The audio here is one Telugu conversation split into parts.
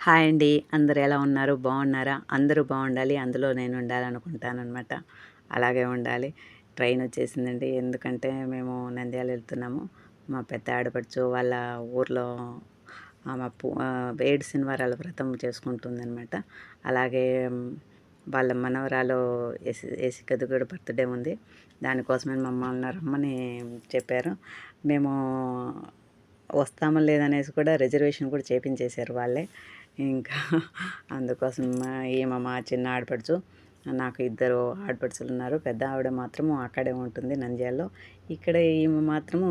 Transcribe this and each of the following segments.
హాయ్ అండి. అందరూ ఎలా ఉన్నారు? బాగున్నారా? అందరూ బాగుండాలి. అందులో నేను ఉండాలనుకుంటాననమాట. అలాగే ఉండాలి. ట్రైన్ వచ్చేసిందండి. ఎందుకంటే మేము నంద్యాల వెళ్తున్నాము. మా పెద్ద ఆడపడుచు వాళ్ళ ఊర్లో ఏడు శనివారాల వ్రతం చేసుకుంటుందనమాట. అలాగే వాళ్ళ మనవరాలు ఏసికది కూడా బర్త్‌డే ఉంది. దానికోసమని మమ్మల్ని రమ్మని చెప్పారు. మేము వస్తామో లేదనేసి కూడా రిజర్వేషన్ కూడా చేపించేశారు వాళ్ళే. ఇంకా అందుకోసం ఈమె మా చిన్న ఆడపడుచు, నాకు ఇద్దరు ఆడపడుచులు ఉన్నారు. పెద్ద ఆవిడ మాత్రము అక్కడే ఉంటుంది నంద్యాలలో. ఇక్కడ ఈమె మాత్రము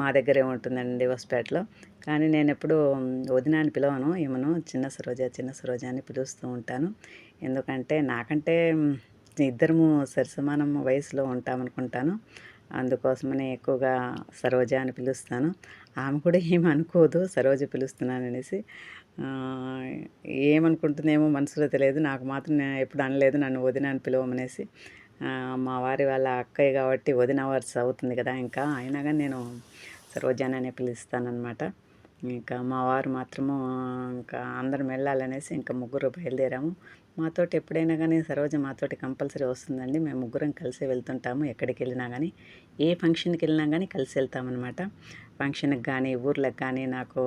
మా దగ్గరే ఉంటుందండి హొసపేటలో. కానీ నేను ఎప్పుడు వదిన అని పిలవను, ఈమెను చిన్న సరోజ చిన్న సరోజ అని పిలుస్తూ ఉంటాను. ఎందుకంటే నాకంటే ఇద్దరము సరిసమానం వయసులో ఉంటామనుకుంటాను. అందుకోసమని ఎక్కువగా సరోజ అని పిలుస్తాను. ఆమె కూడా ఏమి అనుకోదు సరోజ పిలుస్తున్నాననేసి. ఏమనుకుంటుందేమో మనసులో తెలియదు. నాకు మాత్రం ఎప్పుడు అనలేదు నన్ను వదిన అని పిలవమనేసి. మా వారి వాళ్ళ అక్కయ్య కాబట్టి వదిన వరుస అవుతుంది కదా, ఇంకా అయినా కానీ నేను సరోజాననే పిలుస్తానన్నమాట. ఇంకా మా వారు మాత్రము ఇంకా అందరం వెళ్ళాలనేసి ఇంకా ముగ్గురు బయలుదేరాము. మాతోటి ఎప్పుడైనా కానీ సరోజ మాతోటి కంపల్సరీ వస్తుందండి. మేము ముగ్గురం కలిసే వెళ్తుంటాము. ఎక్కడికి వెళ్ళినా కానీ, ఏ ఫంక్షన్కి వెళ్ళినా కానీ కలిసి వెళ్తామన్నమాట. ఫంక్షన్కి కానీ ఊర్లకు కానీ నాకు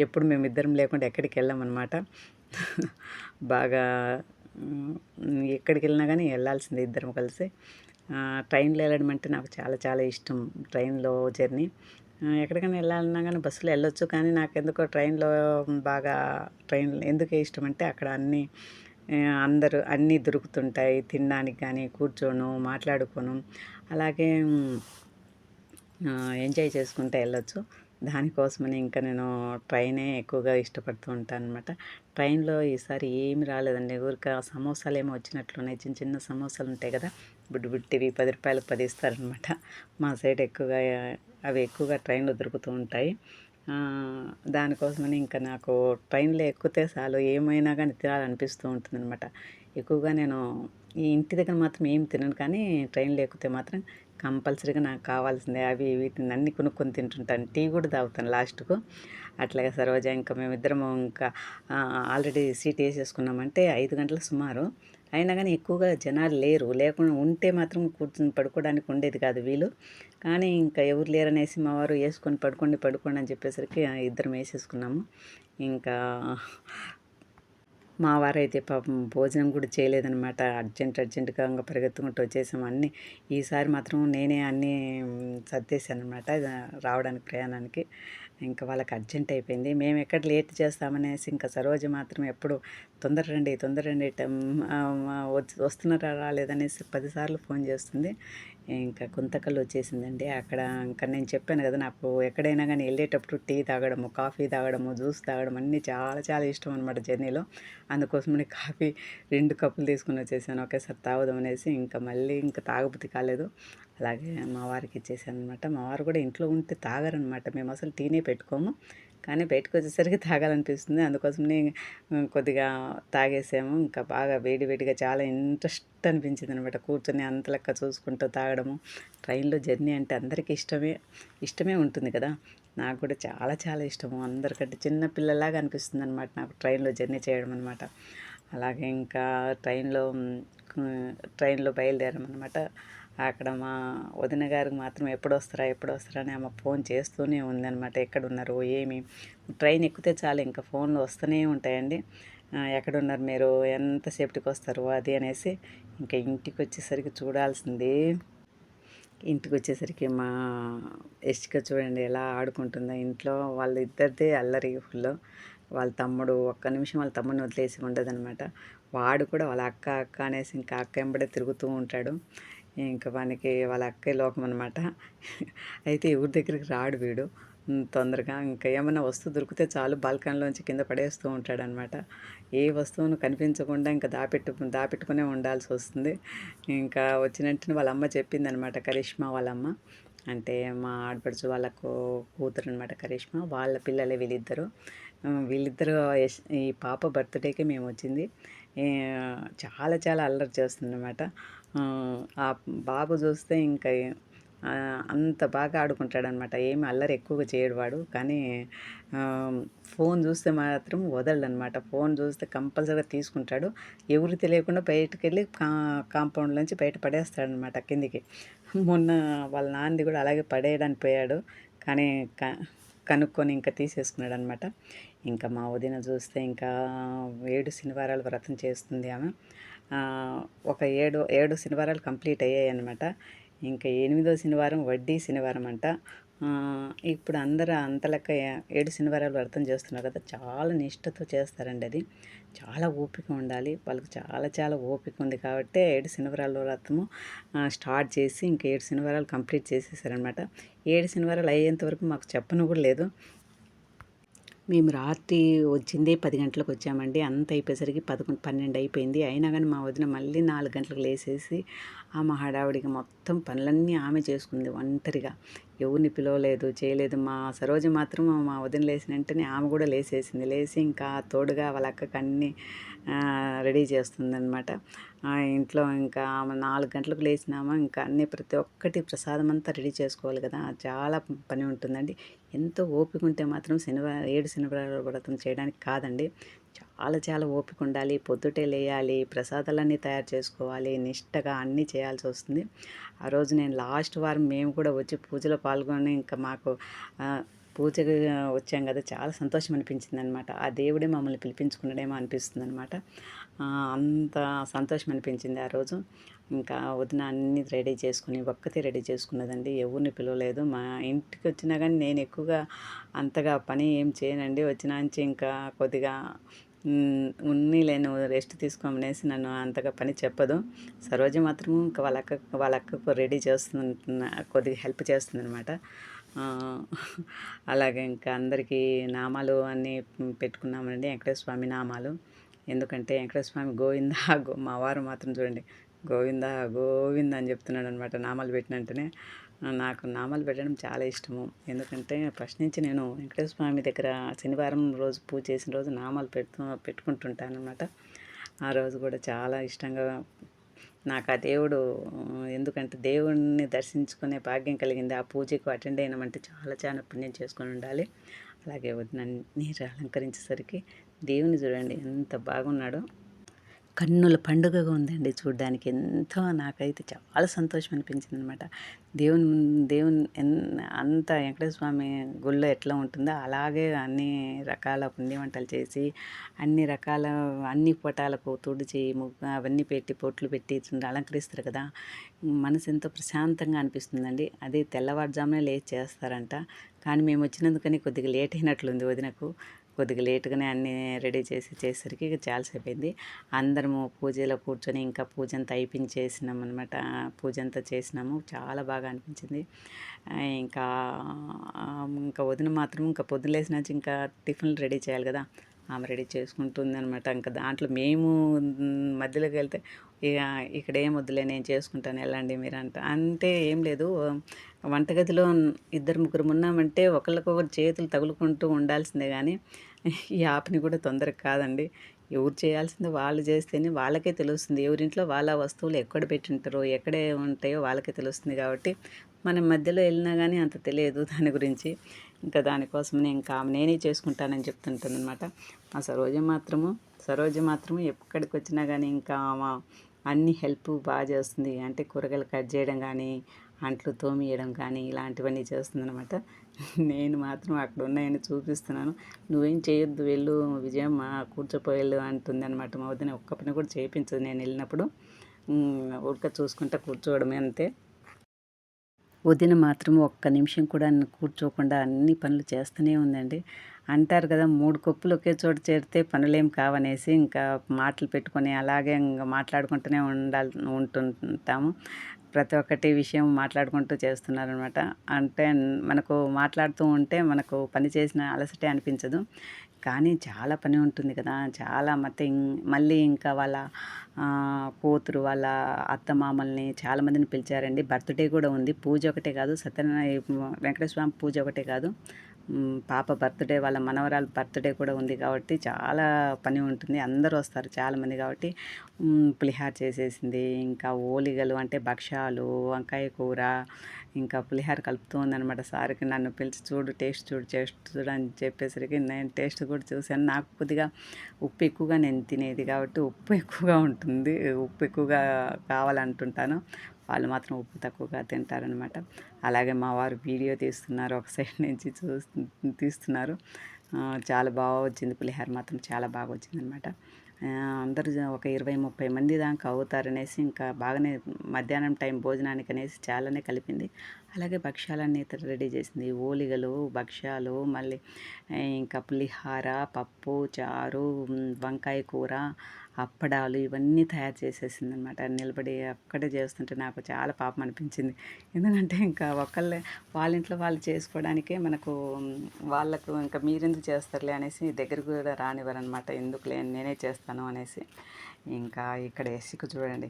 ఎప్పుడు మేమిద్దరం లేకుండా ఎక్కడికి వెళ్ళామన్నమాట. బాగా ఎక్కడికి వెళ్ళినా కానీ వెళ్ళాల్సిందే ఇద్దరం కలిసి. ట్రైన్లో వెళ్ళడం అంటే నాకు చాలా చాలా ఇష్టం. ట్రైన్లో జర్నీ ఎక్కడికైనా వెళ్ళాలన్నా కానీ బస్సులో వెళ్ళొచ్చు, కానీ నాకెందుకో ట్రైన్లో బాగా ట్రైన్ ఎందుకు ఇష్టం అంటే అక్కడ అందరూ అన్నీ దొరుకుతుంటాయి. తినడానికి కానీ కూర్చోను మాట్లాడుకోను, అలాగే ఎంజాయ్ చేసుకుంటూ వెళ్ళొచ్చు. దానికోసమని ఇంకా నేను ట్రైనే ఎక్కువగా ఇష్టపడుతూ ఉంటాను అనమాట. ట్రైన్లో ఈసారి ఏమి రాలేదండి. ఊరికే సమోసాలు ఏమో వచ్చినట్లున్నాయి. చిన్న చిన్న సమోసాలు ఉంటాయి కదా, బుడ్డి బుట్టివి 10 రూపాయలకు 10 ఇస్తారనమాట. మా సైడ్ ఎక్కువగా అవి ఎక్కువగా ట్రైన్లో దొరుకుతూ ఉంటాయి. దానికోసమని ఇంకా నాకు ట్రైన్లో ఎక్కితే చాలు ఏమైనా కానీ తినాలనిపిస్తూ ఉంటుందన్నమాట. ఎక్కువగా నేను ఈ ఇంటి దగ్గర మాత్రం ఏం తినను, కానీ ట్రైన్లో ఎక్కితే మాత్రం కంపల్సరీగా నాకు కావాల్సిందే అవి ఇవి అన్నీ కొనుక్కొని తింటుంటాను. టీ కూడా తాగుతాను లాస్ట్కు. అట్లాగే సరోజ ఇంకా మేమిద్దరము ఇంకా ఆల్రెడీ సీట్ వేసేసుకున్నామంటే 5 గంటల సుమారు. అయినా కానీ ఎక్కువగా జనాలు లేరు. లేకుండా ఉంటే మాత్రం కూర్చొని పడుకోవడానికి ఉండేది కాదు వీలు. కానీ ఇంకా ఎవరు లేరనేసి మా వారు వేసుకొని పడుకోండి పడుకోండి అని చెప్పేసరికి ఇద్దరం వేసేసుకున్నాము. ఇంకా మా వారైతే పాపం భోజనం కూడా చేయలేదనమాట. అర్జెంటుగా ఇంక పరిగెత్తుకుంటూ వచ్చేసాము అన్నీ. ఈసారి మాత్రం నేనే అన్నీ సర్దేశాననమాట రావడానికి ప్రయాణానికి. ఇంకా వాళ్ళకి అర్జెంట్ అయిపోయింది. మేము ఎక్కడ లేట్ చేస్తామనేసి ఇంకా సరోజ మాత్రం ఎప్పుడు తొందర రండి వస్తున్నారా రాలేదనేసి 10 సార్లు ఫోన్ చేస్తుంది. ఇంకా గుంతకల్ వచ్చేసిందండి. అక్కడ ఇంకా నేను చెప్పాను కదా, నాకు ఎక్కడైనా కానీ వెళ్ళేటప్పుడు టీ తాగడము, కాఫీ తాగడము, జ్యూస్ తాగడం అన్నీ చాలా చాలా ఇష్టం అనమాట జర్నీలో. అందుకోసమని కాఫీ 2 కప్పులు తీసుకొని వచ్చేసాను ఒకేసారి తాగుదాం అనేసి. ఇంకా మళ్ళీ ఇంకా తాగబుద్ధి కాలేదు. అలాగే మా వారికి ఇచ్చేసాను అనమాట. మా వారు కూడా ఇంట్లో ఉంటే తాగరనమాట. మేము అసలు టీనే పెట్టుకోము, కానీ బయటకు వచ్చేసరికి తాగాలనిపిస్తుంది. అందుకోసమని కొద్దిగా తాగేసాము. ఇంకా బాగా వేడి వేడిగా చాలా ఇంట్రెస్ట్ అనిపించింది అనమాట. కూర్చొని అంత లెక్క చూసుకుంటూ తాగడము. ట్రైన్లో జర్నీ అంటే అందరికీ ఇష్టమే ఉంటుంది కదా. నాకు కూడా చాలా చాలా ఇష్టము. అందరికంటే చిన్న పిల్లలాగా అనిపిస్తుంది అనమాట నాకు ట్రైన్లో జర్నీ చేయడం అనమాట. అలాగే ఇంకా ట్రైన్లో బయలుదేరామన్నమాట. అక్కడ మా వదిన గారికి మాత్రం ఎప్పుడు వస్తారా అని ఆమె ఫోన్ చేస్తూనే ఉందన్నమాట. ఎక్కడున్నారు ఏమి, ట్రైన్ ఎక్కితే చాలు ఇంకా ఫోన్లు వస్తూనే ఉంటాయండి. ఎక్కడున్నారు మీరు, ఎంతసేపటికి వస్తారు అది అనేసి. ఇంకా ఇంటికి వచ్చేసరికి చూడాల్సింది. ఇంటికి వచ్చేసరికి మా యశిక చూడండి ఎలా ఆడుకుంటుందో ఇంట్లో. వాళ్ళిద్దరిదే అల్లరి ఫుల్. వాళ్ళ తమ్ముడు ఒక్క నిమిషం వాళ్ళ తమ్ముడిని వదిలేసి ఉండదనమాట. వాడు కూడా వాళ్ళ అక్క అనేసి ఇంకా అక్క వెంబడే తిరుగుతూ ఉంటాడు. ఇంకా వానికి వాళ్ళ అక్కే లోకం అనమాట. అయితే ఎవరి దగ్గరికి రాడు వీడు తొందరగా. ఇంకా ఏమైనా వస్తువు దొరికితే చాలు బాల్కనీలోంచి కింద పడేస్తూ ఉంటాడనమాట. ఏ వస్తువును కనిపించకుండా ఇంకా దాపెట్టుకునే ఉండాల్సి వస్తుంది. ఇంకా వచ్చిన వెంటనే వాళ్ళ అమ్మ చెప్పిందనమాట, కరిష్మా వాళ్ళమ్మ. అంటే మా ఆడపడుచు వాళ్ళకు కూతురు అనమాట కరిష్మా. వాళ్ళ పిల్లలే వీళ్ళిద్దరు ఈ పాప బర్త్డేకే మేము వచ్చింది. చాలా చాలా అల్లరి చేస్తుందన్నమాట. ఆ బాబు చూస్తే ఇంకా అంత బాగా ఆడుకుంటాడనమాట. ఏమి అల్లరి ఎక్కువగా చేయడు వాడు. కానీ ఫోన్ చూస్తే మాత్రం వదలడనమాట. ఫోన్ చూస్తే కంపల్సరీగా తీసుకుంటాడు. ఎవరు తెలియకుండా బయటికెళ్ళి కాంపౌండ్‌లోంచి బయట పడేస్తాడనమాట కిందికి. మొన్న వాళ్ళ నాన్నది కూడా అలాగే పడేయడానికి పోయాడు. కానీ కనుక్కొని ఇంకా తీసేసుకున్నాడనమాట. ఇంకా మా వదిన చూస్తే ఇంకా 7 శనివారాలు వ్రతం చేస్తుంది ఆమె. ఒక 7 శనివారాలు కంప్లీట్ అయ్యాయన్నమాట. ఇంకా 8వ శనివారం వడ్డీ శనివారం అంట. ఇప్పుడు అందరూ అంత లెక్క 7 శనివారాలు వ్రతం చేస్తున్నారు కదా! చాలా నిష్టతో చేస్తారండి అది. చాలా ఓపిక ఉండాలి. వాళ్ళకి చాలా చాలా ఓపిక ఉంది కాబట్టే 7 శనివారాల వ్రతము స్టార్ట్ చేసి ఇంకా 7 శనివారాలు కంప్లీట్ చేసేసారనమాట. 7 శనివారాలు అయ్యేంత వరకు మాకు చెప్పను కూడా లేదు. మేము రాత్రి వచ్చిందే 10 గంటలకు వచ్చామండి. అంత అయిపోయేసరికి 11, 12 అయిపోయింది. అయినా కానీ మా వదిన మళ్ళీ 4 గంటలకు లేసేసి ఆమె హడావిడిగా మొత్తం పనులన్నీ ఆమె చేసుకుంది ఒంటరిగా. ఎవరిని పిలవలేదు, చేయలేదు. మా సరోజ మాత్రం మా వదిన లేసిన వెంటనే ఆమె కూడా లేసేసింది. లేసి ఇంకా తోడుగా వాళ్ళ అక్కకి అన్నీ రెడీ చేస్తుందనమాట. ఇంట్లో ఇంకా ఆమె 4 గంటలకు లేచినామా ఇంకా అన్నీ ప్రతి ఒక్కటి ప్రసాదం అంతా రెడీ చేసుకోవాలి కదా! చాలా పని ఉంటుందండి. ఎంతో ఓపిక ఉంటే మాత్రం 7 శనివారాల వ్రతం చేయడానికి కాదండి. చాలా చాలా ఓపిక ఉండాలి. పొద్దుటే లేయాలి, ప్రసాదాలన్నీ తయారు చేసుకోవాలి, నిష్టగా అన్నీ చేయాల్సి వస్తుంది. ఆ రోజు నేను లాస్ట్ వారం మేము కూడా వచ్చి పూజలో పాల్గొని ఇంకా మాకు పూజకి వచ్చాం కదా, చాలా సంతోషం అనిపించింది అనమాట. ఆ దేవుడే మమ్మల్ని పిలిపించుకున్నాడేమో అనిపిస్తుంది అనమాట. అంత సంతోషం అనిపించింది ఆ రోజు. ఇంకా వదిన అన్నీ రెడీ చేసుకుని ఒక్కతే రెడీ చేసుకున్నదండి. ఎవరిని పిలవలేదు. మా ఇంటికి వచ్చినా కానీ నేను ఎక్కువగా అంతగా పని ఏం చేయనండి. వచ్చినాంచి ఇంకా కొద్దిగా ఉన్నీలేను రెస్ట్ తీసుకోమనేసి నన్ను అంతగా పని చెప్పదు. సరోజ మాత్రం ఇంకా వాళ్ళ అక్కకు రెడీ చేస్తున్న కొద్దిగా హెల్ప్ చేస్తుందనమాట. అలాగే ఇంకా అందరికీ నామాలు అన్నీ పెట్టుకున్నామండి, వెంకటేశ్వర స్వామి నామాలు. ఎందుకంటే వెంకటేశ్వర స్వామి గోవిందా మా వారు మాత్రం చూడండి గోవిందా గోవింద అని చెప్తున్నాడు అనమాట నామాలు పెట్టినంటనే. నాకు నామాలు పెట్టడం చాలా ఇష్టము. ఎందుకంటే ఫస్ట్ నుంచి నేను వెంకటేశ్వర స్వామి దగ్గర శనివారం రోజు పూజ చేసిన రోజు నామాలు పెట్టుకుంటుంటాను అనమాట. ఆ రోజు కూడా చాలా ఇష్టంగా నాకు ఆ దేవుడు, ఎందుకంటే దేవుణ్ణి దర్శించుకునే భాగ్యం కలిగింది. ఆ పూజకు అటెండ్ అయినామంటే చాలా చాలా పుణ్యం చేసుకొని ఉండాలి. అలాగే వదినన్ని అలంకరించేసరికి దేవుని చూడండి ఎంత బాగున్నాడో. కన్నుల పండుగగా ఉందండి చూడ్డానికి. ఎంతో నాకైతే చాలా సంతోషం అనిపించింది అనమాట. దేవుని అంత వెంకటేశ్వర స్వామి గుళ్ళో ఎట్లా ఉంటుందో అలాగే అన్ని రకాల పిండి వంటలు చేసి అన్ని పటాలకు తుడిచి అవన్నీ పెట్టి పొట్లు పెట్టి అలంకరిస్తారు కదా, మనసు ఎంతో ప్రశాంతంగా అనిపిస్తుందండి. అది తెల్లవారుజామునే లేచి చేస్తారంట. కానీ మేము వచ్చినందుకని కొద్దిగా లేట్ అయినట్లుంది వదినకు. కొద్దిగా లేటుగానే అన్నీ రెడీ చేసేసరికి చాలాసేపు అయింది. అందరము పూజలో కూర్చొని ఇంకా పూజ అంతా అయిపించేసినాం అనమాట. పూజ అంతా చేసినాము. చాలా బాగా అనిపించింది. ఇంకా ఇంకా వదిన మాత్రం ఇంకా పొద్దున లేసినాచి ఇంకా టిఫిన్లు రెడీ చేయాలి కదా, ఆమె రెడీ చేసుకుంటుంది అనమాట. ఇంకా దాంట్లో మేము మధ్యలోకి వెళ్తే ఇక ఇక్కడ ఏం వద్దులే నేను చేసుకుంటాను వెళ్ళండి మీరు అంటే ఏం లేదు. వంటగదిలో 2, 3 ఉన్నామంటే ఒకరికొకరు చేతులు తగులుకుంటూ ఉండాల్సిందే కానీ ఈ ఆపని కూడా తొందరగా కాదండి. ఎవరు చేయాల్సిందో వాళ్ళు చేస్తేనే వాళ్ళకే తెలుస్తుంది. ఎవరింట్లో వాళ్ళ వస్తువులు ఎక్కడ పెట్టింటారో ఎక్కడే ఉంటాయో వాళ్ళకే తెలుస్తుంది. కాబట్టి మనం మధ్యలో వెళ్ళినా కానీ అంత తెలియదు దాని గురించి. ఇంకా దానికోసమనే ఇంకా నేనే చేసుకుంటానని చెప్తుంటానమాట. ఆ సరోజ మాత్రము ఎక్కడికి వచ్చినా కానీ ఇంకా అన్ని హెల్ప్ బాగా చేస్తుంది. అంటే కూరగాయలు కట్ చేయడం కానీ, అంట్లు తోమియడం కానీ ఇలాంటివన్నీ చేస్తుందనమాట. నేను మాత్రం అక్కడ ఉన్నాయని చూపిస్తున్నాను. నువ్వేం చేయొద్దు వెళ్ళు విజయమ్మ కూర్చోపోయేళ్ళు అంటుందన్నమాట. మా వదిన ఒక్క పని కూడా చేయించదు నేను వెళ్ళినప్పుడు. ఊరికే చూసుకుంటా కూర్చోవడమే అంతే. వదిన మాత్రం ఒక్క నిమిషం కూడా కూర్చోకుండా అన్ని పనులు చేస్తూనే ఉందండి. అంటారు కదా, 3 కొప్పులు ఒకే చోట చేరితే పనులేం కావనేసి ఇంకా మాటలు పెట్టుకొని అలాగే ఇంకా మాట్లాడుకుంటూనే ఉంటుంటాము. ప్రతి ఒక్కటి విషయం మాట్లాడుకుంటూ చేస్తున్నారనమాట. అంటే మనకు మాట్లాడుతూ ఉంటే మనకు పని చేసిన అలసటే అనిపించదు. కానీ చాలా పని ఉంటుంది కదా, చాలా మళ్ళీ ఇంకా వాళ్ళ కూతురు వాళ్ళ అత్తమామల్ని చాలామందిని పిలిచారండి. బర్త్డే కూడా ఉంది. పూజ ఒకటే కాదు, వెంకటేశ్వర స్వామి పూజ ఒకటే కాదు, పాప బర్త్‌డే వాళ్ళ మనవరాలు బర్త్‌డే కూడా ఉంది కాబట్టి చాలా పని ఉంటుంది. అందరూ వస్తారు చాలామంది కాబట్టి పులిహార చేసేసింది. ఇంకా ఓలిగలు అంటే భక్షాలు, వంకాయ కూర, ఇంకా పులిహార కలుపుతూ ఉందనమాట. సార్‌కి నన్ను పిలిచి టేస్ట్ చూడు అని చెప్పేసరికి నేను టేస్ట్ కూడా చూశాను. నాకు కొద్దిగా ఉప్పు ఎక్కువగా నేను తినేది కాబట్టి ఉప్పు ఎక్కువగా ఉంటుంది. ఉప్పు ఎక్కువగా కావాలంటుంటాను. వాళ్ళు మాత్రం ఉప్పు తక్కువగా తింటారనమాట. అలాగే మా వారు వీడియో తీస్తున్నారు. ఒక సైడ్ నుంచి తీస్తున్నారు. చాలా బాగా వచ్చింది పులిహోర మాత్రం చాలా బాగా వచ్చిందనమాట. అందరూ ఒక 20, 30 మంది దాకా అవుతారనేసి ఇంకా బాగానే మధ్యాహ్నం టైం భోజనానికి అనేసి చాలానే కలిపింది. అలాగే భక్ష్యాలన్నీ రెడీ చేసింది. ఓలిగలు, భక్ష్యాలు, మళ్ళీ ఇంకా పులిహార, పప్పు, చారు, వంకాయ కూర, అప్పడాలు ఇవన్నీ తయారు చేసేసిందనమాట. నిలబడి అక్కడే చేస్తుంటే నాకు చాలా పాపం అనిపించింది. ఎందుకంటే ఇంకా ఒకళ్ళే వాళ్ళ ఇంట్లో వాళ్ళు చేసుకోవడానికే మనకు వాళ్ళకు ఇంకా మీరెందుకు చేస్తారులే అనేసి దగ్గరికి కూడా రానివ్వరనమాట. ఎందుకులే నేనే చేస్తాను అనేసి. ఇంకా ఇక్కడ యశిక చూడండి,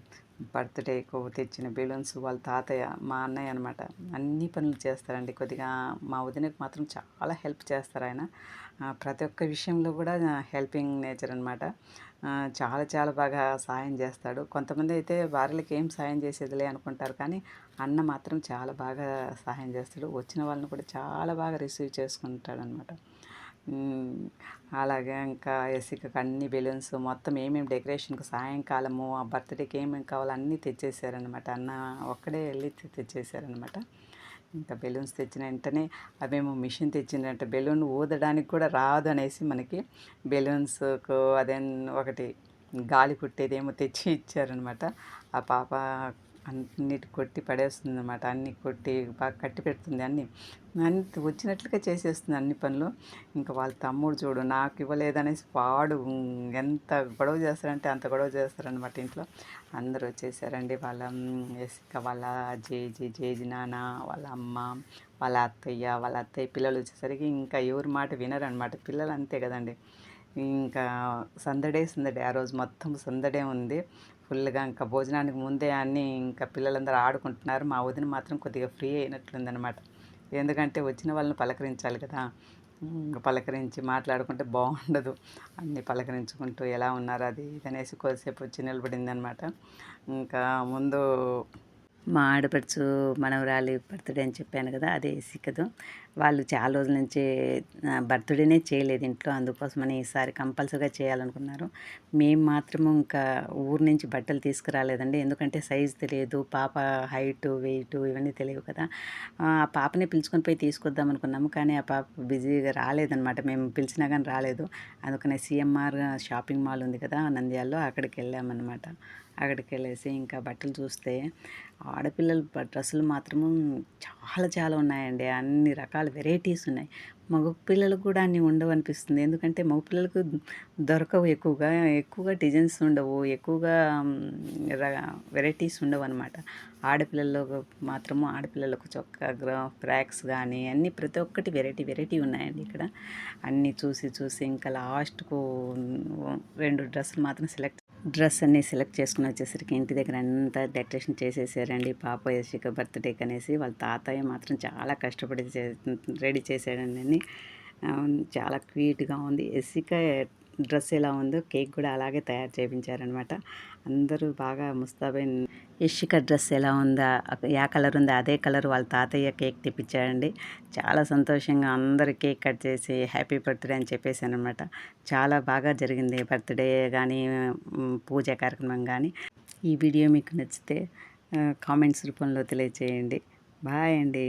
బర్త్డేకు తెచ్చిన బెలూన్స్ వాళ్ళ తాతయ్య మా అన్నయ్య అనమాట అన్ని పనులు చేస్తారండి. కొద్దిగా మా వదినకు మాత్రం చాలా హెల్ప్ చేస్తారు ఆయన. ప్రతి ఒక్క విషయంలో కూడా హెల్పింగ్ నేచర్ అనమాట. చాలా చాలా బాగా సాయం చేస్తాడు. కొంతమంది అయితే భార్యలకి ఏం సాయం చేసేదిలే అనుకుంటారు, కానీ అన్న మాత్రం చాలా బాగా సహాయం చేస్తాడు. వచ్చిన వాళ్ళని కూడా చాలా బాగా రిసీవ్ చేసుకుంటాడనమాట. అలాగే ఇంకా యసికకి అన్ని బెలూన్స్ మొత్తం ఏమేమి డెకరేషన్కి సాయంకాలము ఆ బర్త్డేకి ఏమేమి కావాలో అన్నీ తెచ్చేసారనమాట. అన్న ఒక్కడే వెళ్ళి తెచ్చేసారనమాట. ఇంకా బెలూన్స్ తెచ్చిన వెంటనే అవేమో మిషన్ తెచ్చిందంటే బెలూన్ ఊదడానికి కూడా రాదు అనేసి మనకి బెలూన్స్కు అదే ఒకటి గాలి కుట్టేదేమో తెచ్చి ఇచ్చారనమాట. ఆ పాప అన్నిటి కొట్టి పడేస్తుంది అనమాట. అన్నీ కొట్టి బాగా కట్టి పెడుతుంది. అన్ని వచ్చినట్లుగా చేసేస్తుంది అన్ని పనులు. ఇంకా వాళ్ళ తమ్ముడు చూడు నాకు ఇవ్వలేదనేసి వాడు ఎంత గొడవ చేస్తారంటే అంత గొడవ చేస్తారనమాట ఇంట్లో. అందరూ వచ్చేసారండి. వాళ్ళ యసిక వాళ్ళ జేజి నాన్న, వాళ్ళ అమ్మ, వాళ్ళ అత్తయ్య పిల్లలు వచ్చేసరికి ఇంకా ఎవరి మాట వినరనమాట. పిల్లలు అంతే కదండి. ఇంకా సందడే ఆ రోజు మొత్తం సందడే ఉంది ఫుల్గా. ఇంకా భోజనానికి ముందే అన్నీ ఇంకా పిల్లలందరూ ఆడుకుంటున్నారు. మా వదిన మాత్రం కొద్దిగా ఫ్రీ అయినట్లుందనమాట. ఎందుకంటే వచ్చిన వాళ్ళని పలకరించాలి కదా. పలకరించి మాట్లాడుకుంటే బాగుండదు. అన్నీ పలకరించుకుంటూ ఎలా ఉన్నారు అది ఇది అనేసి కొద్దిసేపు వచ్చి నిలబడిందనమాట. ఇంకా ముందు మా ఆడపడుచు మనవరాలి బర్త్‌డే అని చెప్పాను కదా, అదే యసికదు. వాళ్ళు చాలా రోజుల నుంచి బర్త్‌డేనే చేయలేదు ఇంట్లో. అందుకోసమని ఈసారి కంపల్సరీగా చేయాలనుకున్నారు. మేము మాత్రము ఇంకా ఊరు నుంచి బట్టలు తీసుకురాలేదండి. ఎందుకంటే సైజ్ తెలియదు, పాప హైటు, వెయిటు ఇవన్నీ తెలియవు కదా. ఆ పాపని పిలుచుకొని పోయి తీసుకొద్దాం అనుకున్నాము, కానీ ఆ పాప బిజీగా రాలేదనమాట. మేము పిలిచినా కానీ రాలేదు. అందుకనే సిఎంఆర్ షాపింగ్ మాల్ ఉంది కదా నంద్యాలలో, అక్కడికి వెళ్ళామన్నమాట. అక్కడికి వెళ్ళేసి ఇంకా బట్టలు చూస్తే ఆడపిల్లల డ్రెస్సులు మాత్రము చాలా చాలా ఉన్నాయండి. అన్ని రకాల వెరైటీస్ ఉన్నాయి. మగ పిల్లలకు కూడా అన్నీ ఉండవు అనిపిస్తుంది. ఎందుకంటే మగ పిల్లలకు దొరకవు ఎక్కువగా డిజైన్స్ ఉండవు, ఎక్కువగా వెరైటీస్ ఉండవు అనమాట. ఆడపిల్లల్లో మాత్రము ఆడపిల్లలకు చొక్కా ఫ్రాక్స్ కానీ అన్నీ ప్రతి ఒక్కటి వెరైటీ ఉన్నాయండి ఇక్కడ. అన్నీ చూసి ఇంకా లాస్ట్కు 2 డ్రెస్సులు మాత్రం డ్రెస్ అన్నీ సెలెక్ట్ చేసుకుని వచ్చేసరికి ఇంటి దగ్గర అంతా డెకరేషన్ చేసేసారండి. పాప యశిక బర్త్డేకి అనేసి వాళ్ళ తాతయ్య మాత్రం చాలా కష్టపడి రెడీ చేశాడండి అన్ని. చాలా క్యూట్గా ఉంది. యశిక డ్రెస్ ఎలా ఉందో కేక్ కూడా అలాగే తయారు చేయించారనమాట. అందరూ బాగా ముస్తాబైన యశిక డ్రెస్ ఎలా ఉందా, కలర్ ఉందో అదే కలర్ వాళ్ళ తాతయ్య కేక్ తెప్పించాడండి. చాలా సంతోషంగా అందరు కేక్ కట్ చేసి హ్యాపీ బర్త్డే అని చెప్పేసానమాట. చాలా బాగా జరిగింది బర్త్డే కానీ పూజా కార్యక్రమం కానీ. ఈ వీడియో మీకు నచ్చితే కామెంట్స్ రూపంలో తెలియజేయండి. బాయ్ అండి.